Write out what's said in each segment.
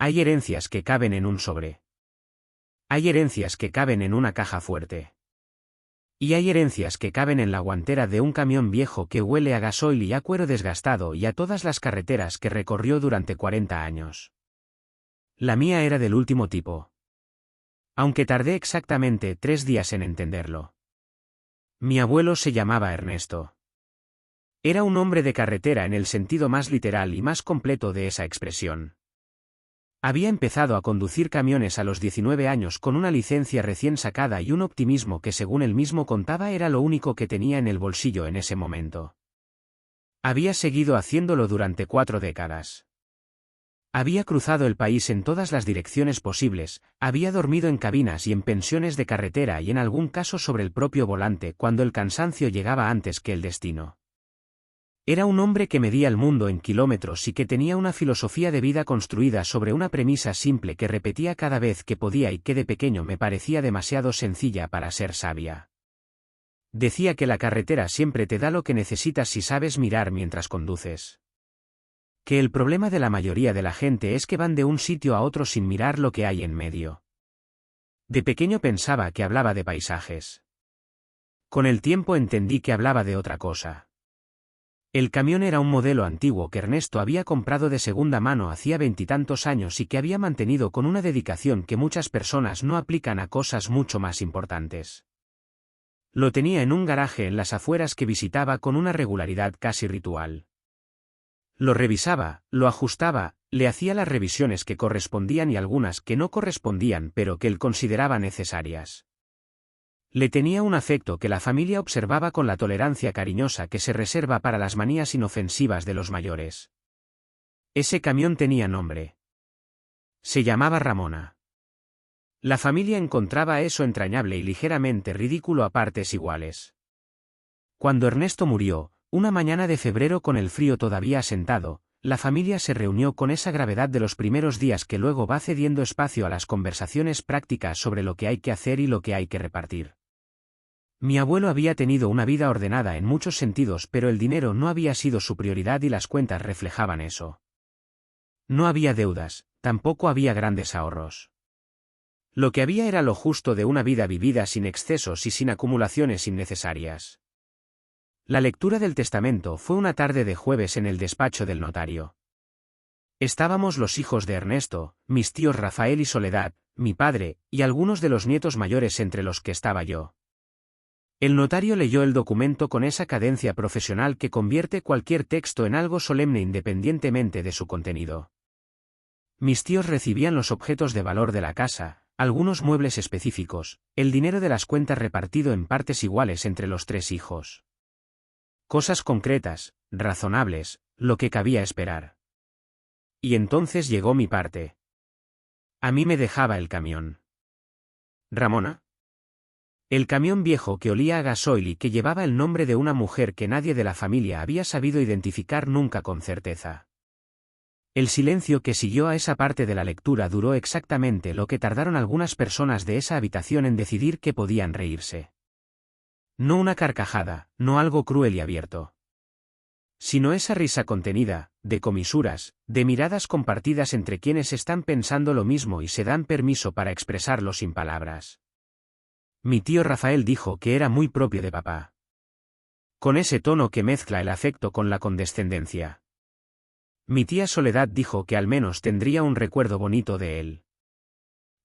Hay herencias que caben en un sobre. Hay herencias que caben en una caja fuerte. Y hay herencias que caben en la guantera de un camión viejo que huele a gasoil y a cuero desgastado y a todas las carreteras que recorrió durante 40 años. La mía era del último tipo. Aunque tardé exactamente 3 días en entenderlo. Mi abuelo se llamaba Ernesto. Era un hombre de carretera en el sentido más literal y más completo de esa expresión. Había empezado a conducir camiones a los 19 años con una licencia recién sacada y un optimismo que según él mismo contaba era lo único que tenía en el bolsillo en ese momento. Había seguido haciéndolo durante 4 décadas. Había cruzado el país en todas las direcciones posibles, había dormido en cabinas y en pensiones de carretera y en algún caso sobre el propio volante cuando el cansancio llegaba antes que el destino. Era un hombre que medía el mundo en kilómetros y que tenía una filosofía de vida construida sobre una premisa simple que repetía cada vez que podía y que de pequeño me parecía demasiado sencilla para ser sabia. Decía que la carretera siempre te da lo que necesitas si sabes mirar mientras conduces. Que el problema de la mayoría de la gente es que van de un sitio a otro sin mirar lo que hay en medio. De pequeño pensaba que hablaba de paisajes. Con el tiempo entendí que hablaba de otra cosa. El camión era un modelo antiguo que Ernesto había comprado de segunda mano hacía 20 y tantos años y que había mantenido con una dedicación que muchas personas no aplican a cosas mucho más importantes. Lo tenía en un garaje en las afueras que visitaba con una regularidad casi ritual. Lo revisaba, lo ajustaba, le hacía las revisiones que correspondían y algunas que no correspondían pero que él consideraba necesarias. Le tenía un afecto que la familia observaba con la tolerancia cariñosa que se reserva para las manías inofensivas de los mayores. Ese camión tenía nombre. Se llamaba Ramona. La familia encontraba eso entrañable y ligeramente ridículo a partes iguales. Cuando Ernesto murió, una mañana de febrero con el frío todavía asentado, la familia se reunió con esa gravedad de los primeros días que luego va cediendo espacio a las conversaciones prácticas sobre lo que hay que hacer y lo que hay que repartir. Mi abuelo había tenido una vida ordenada en muchos sentidos, pero el dinero no había sido su prioridad y las cuentas reflejaban eso. No había deudas, tampoco había grandes ahorros. Lo que había era lo justo de una vida vivida sin excesos y sin acumulaciones innecesarias. La lectura del testamento fue una tarde de jueves en el despacho del notario. Estábamos los hijos de Ernesto, mis tíos Rafael y Soledad, mi padre, y algunos de los nietos mayores entre los que estaba yo. El notario leyó el documento con esa cadencia profesional que convierte cualquier texto en algo solemne independientemente de su contenido. Mis tíos recibían los objetos de valor de la casa, algunos muebles específicos, el dinero de las cuentas repartido en partes iguales entre los 3 hijos. Cosas concretas, razonables, lo que cabía esperar. Y entonces llegó mi parte. A mí me dejaba el camión. ¿Ramona? El camión viejo que olía a gasoil y que llevaba el nombre de una mujer que nadie de la familia había sabido identificar nunca con certeza. El silencio que siguió a esa parte de la lectura duró exactamente lo que tardaron algunas personas de esa habitación en decidir que podían reírse. No una carcajada, no algo cruel y abierto. Sino esa risa contenida, de comisuras, de miradas compartidas entre quienes están pensando lo mismo y se dan permiso para expresarlo sin palabras. Mi tío Rafael dijo que era muy propio de papá. Con ese tono que mezcla el afecto con la condescendencia. Mi tía Soledad dijo que al menos tendría un recuerdo bonito de él.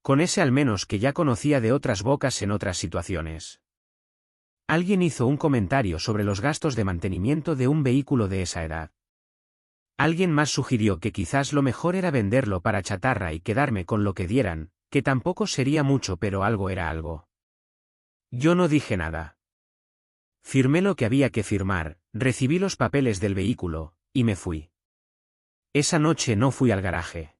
Con ese al menos que ya conocía de otras bocas en otras situaciones. Alguien hizo un comentario sobre los gastos de mantenimiento de un vehículo de esa edad. Alguien más sugirió que quizás lo mejor era venderlo para chatarra y quedarme con lo que dieran, que tampoco sería mucho pero algo era algo. Yo no dije nada. Firmé lo que había que firmar, recibí los papeles del vehículo, y me fui. Esa noche no fui al garaje.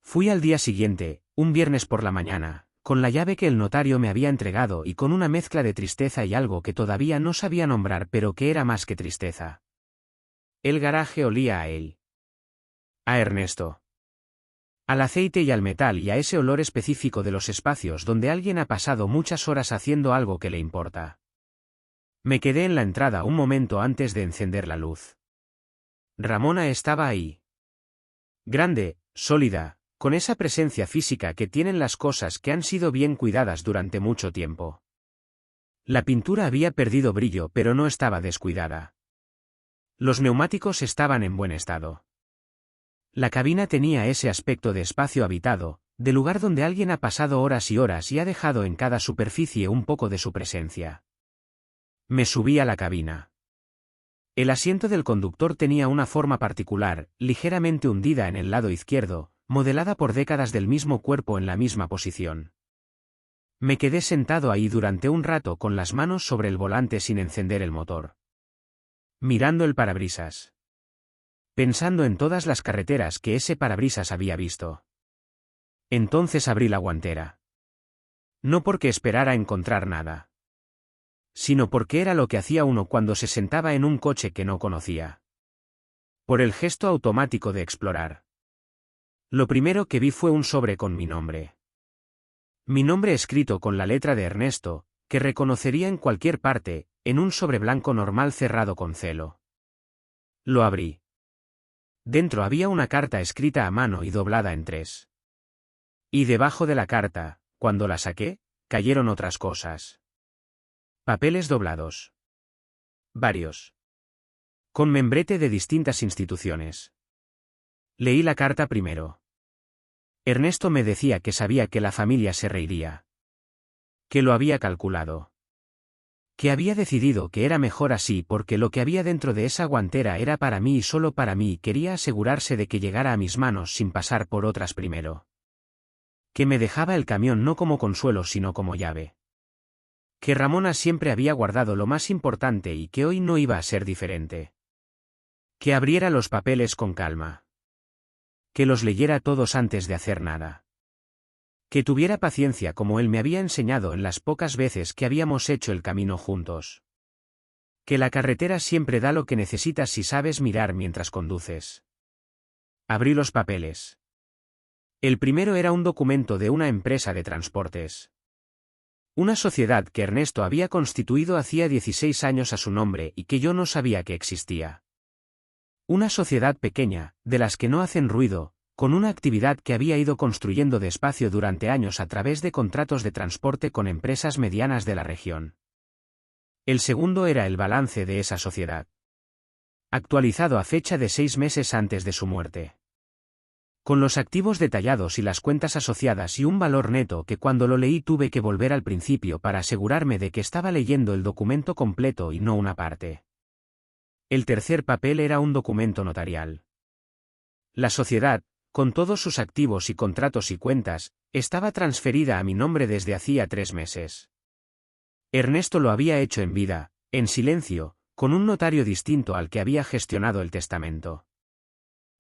Fui al día siguiente, un viernes por la mañana, con la llave que el notario me había entregado y con una mezcla de tristeza y algo que todavía no sabía nombrar pero que era más que tristeza. El garaje olía a él. A Ernesto. Al aceite y al metal y a ese olor específico de los espacios donde alguien ha pasado muchas horas haciendo algo que le importa. Me quedé en la entrada un momento antes de encender la luz. Ramona estaba ahí. Grande, sólida, con esa presencia física que tienen las cosas que han sido bien cuidadas durante mucho tiempo. La pintura había perdido brillo pero no estaba descuidada. Los neumáticos estaban en buen estado. La cabina tenía ese aspecto de espacio habitado, de lugar donde alguien ha pasado horas y horas y ha dejado en cada superficie un poco de su presencia. Me subí a la cabina. El asiento del conductor tenía una forma particular, ligeramente hundida en el lado izquierdo, modelada por décadas del mismo cuerpo en la misma posición. Me quedé sentado ahí durante un rato con las manos sobre el volante sin encender el motor. Mirando el parabrisas. Pensando en todas las carreteras que ese parabrisas había visto. Entonces abrí la guantera. No porque esperara encontrar nada. Sino porque era lo que hacía uno cuando se sentaba en un coche que no conocía. Por el gesto automático de explorar. Lo primero que vi fue un sobre con mi nombre. Mi nombre escrito con la letra de Ernesto, que reconocería en cualquier parte, en un sobre blanco normal cerrado con celo. Lo abrí. Dentro había una carta escrita a mano y doblada en 3. Y debajo de la carta, cuando la saqué, cayeron otras cosas. Papeles doblados. Varios. Con membrete de distintas instituciones. Leí la carta primero. Ernesto me decía que sabía que la familia se reiría. Que lo había calculado. Que había decidido que era mejor así porque lo que había dentro de esa guantera era para mí y solo para mí y quería asegurarse de que llegara a mis manos sin pasar por otras primero. Que me dejaba el camión no como consuelo sino como llave. Que Ramona siempre había guardado lo más importante y que hoy no iba a ser diferente. Que abriera los papeles con calma. Que los leyera todos antes de hacer nada. Que tuviera paciencia como él me había enseñado en las pocas veces que habíamos hecho el camino juntos. Que la carretera siempre da lo que necesitas si sabes mirar mientras conduces. Abrí los papeles. El primero era un documento de una empresa de transportes. Una sociedad que Ernesto había constituido hacía 16 años a su nombre y que yo no sabía que existía. Una sociedad pequeña, de las que no hacen ruido, con una actividad que había ido construyendo despacio durante años a través de contratos de transporte con empresas medianas de la región. El segundo era el balance de esa sociedad. Actualizado a fecha de 6 meses antes de su muerte. Con los activos detallados y las cuentas asociadas y un valor neto que cuando lo leí tuve que volver al principio para asegurarme de que estaba leyendo el documento completo y no una parte. El tercer papel era un documento notarial. La sociedad, con todos sus activos y contratos y cuentas, estaba transferida a mi nombre desde hacía 3 meses. Ernesto lo había hecho en vida, en silencio, con un notario distinto al que había gestionado el testamento.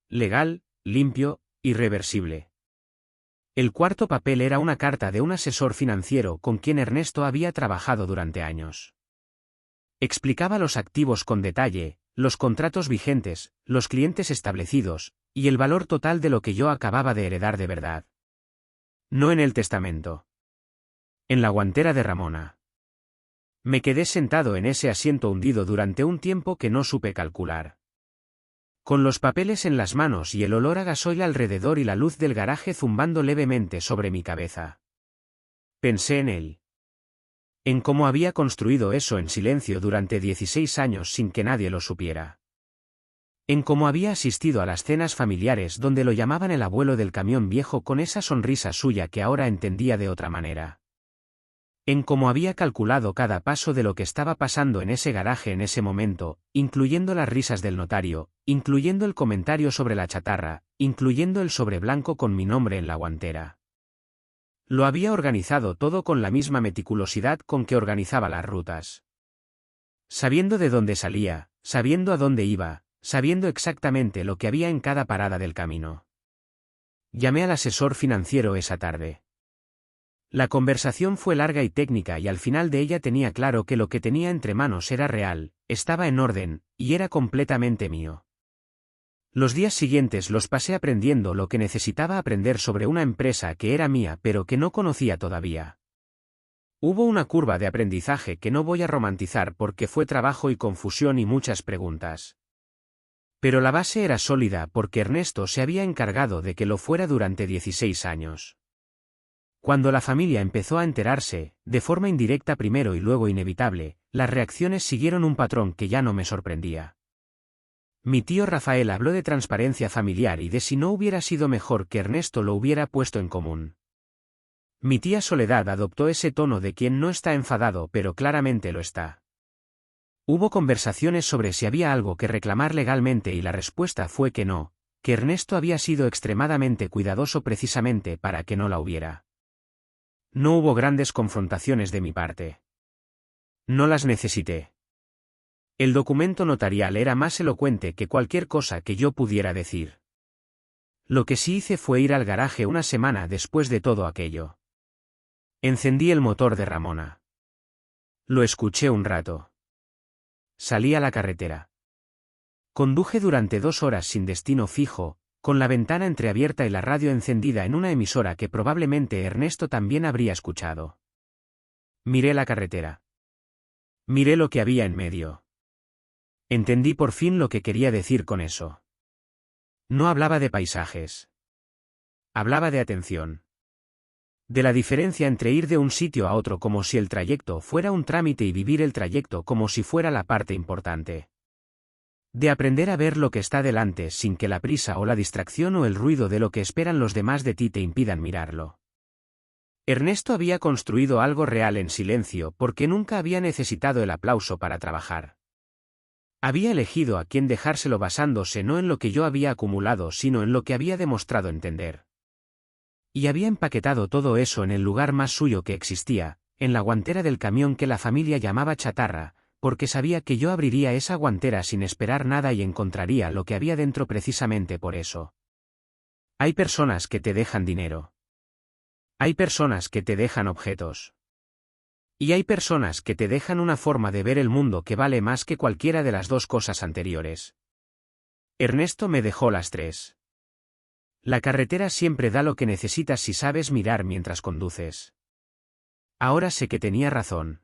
Legal, limpio, irreversible. El cuarto papel era una carta de un asesor financiero con quien Ernesto había trabajado durante años. Explicaba los activos con detalle, los contratos vigentes, los clientes establecidos, y el valor total de lo que yo acababa de heredar de verdad. No en el testamento. En la guantera de Ramona. Me quedé sentado en ese asiento hundido durante un tiempo que no supe calcular. Con los papeles en las manos y el olor a gasoil alrededor y la luz del garaje zumbando levemente sobre mi cabeza. Pensé en él. En cómo había construido eso en silencio durante 16 años sin que nadie lo supiera. En cómo había asistido a las cenas familiares donde lo llamaban el abuelo del camión viejo con esa sonrisa suya que ahora entendía de otra manera. En cómo había calculado cada paso de lo que estaba pasando en ese garaje en ese momento, incluyendo las risas del notario, incluyendo el comentario sobre la chatarra, incluyendo el sobre blanco con mi nombre en la guantera. Lo había organizado todo con la misma meticulosidad con que organizaba las rutas. Sabiendo de dónde salía, sabiendo a dónde iba, sabiendo exactamente lo que había en cada parada del camino. Llamé al asesor financiero esa tarde. La conversación fue larga y técnica y al final de ella tenía claro que lo que tenía entre manos era real, estaba en orden, y era completamente mío. Los días siguientes los pasé aprendiendo lo que necesitaba aprender sobre una empresa que era mía pero que no conocía todavía. Hubo una curva de aprendizaje que no voy a romantizar porque fue trabajo y confusión y muchas preguntas. Pero la base era sólida porque Ernesto se había encargado de que lo fuera durante 16 años. Cuando la familia empezó a enterarse, de forma indirecta primero y luego inevitable, las reacciones siguieron un patrón que ya no me sorprendía. Mi tío Rafael habló de transparencia familiar y de si no hubiera sido mejor que Ernesto lo hubiera puesto en común. Mi tía Soledad adoptó ese tono de quien no está enfadado pero claramente lo está. Hubo conversaciones sobre si había algo que reclamar legalmente y la respuesta fue que no, que Ernesto había sido extremadamente cuidadoso precisamente para que no la hubiera. No hubo grandes confrontaciones de mi parte. No las necesité. El documento notarial era más elocuente que cualquier cosa que yo pudiera decir. Lo que sí hice fue ir al garaje una semana después de todo aquello. Encendí el motor de Ramona. Lo escuché un rato. Salí a la carretera. Conduje durante 2 horas sin destino fijo, con la ventana entreabierta y la radio encendida en una emisora que probablemente Ernesto también habría escuchado. Miré la carretera. Miré lo que había en medio. Entendí por fin lo que quería decir con eso. No hablaba de paisajes. Hablaba de atención. De la diferencia entre ir de un sitio a otro como si el trayecto fuera un trámite y vivir el trayecto como si fuera la parte importante. De aprender a ver lo que está delante sin que la prisa o la distracción o el ruido de lo que esperan los demás de ti te impidan mirarlo. Ernesto había construido algo real en silencio porque nunca había necesitado el aplauso para trabajar. Había elegido a quién dejárselo basándose no en lo que yo había acumulado sino en lo que había demostrado entender. Y había empaquetado todo eso en el lugar más suyo que existía, en la guantera del camión que la familia llamaba chatarra, porque sabía que yo abriría esa guantera sin esperar nada y encontraría lo que había dentro precisamente por eso. Hay personas que te dejan dinero. Hay personas que te dejan objetos. Y hay personas que te dejan una forma de ver el mundo que vale más que cualquiera de las dos cosas anteriores. Ernesto me dejó las 3. La carretera siempre da lo que necesitas si sabes mirar mientras conduces. Ahora sé que tenía razón.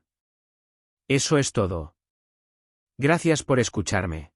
Eso es todo. Gracias por escucharme.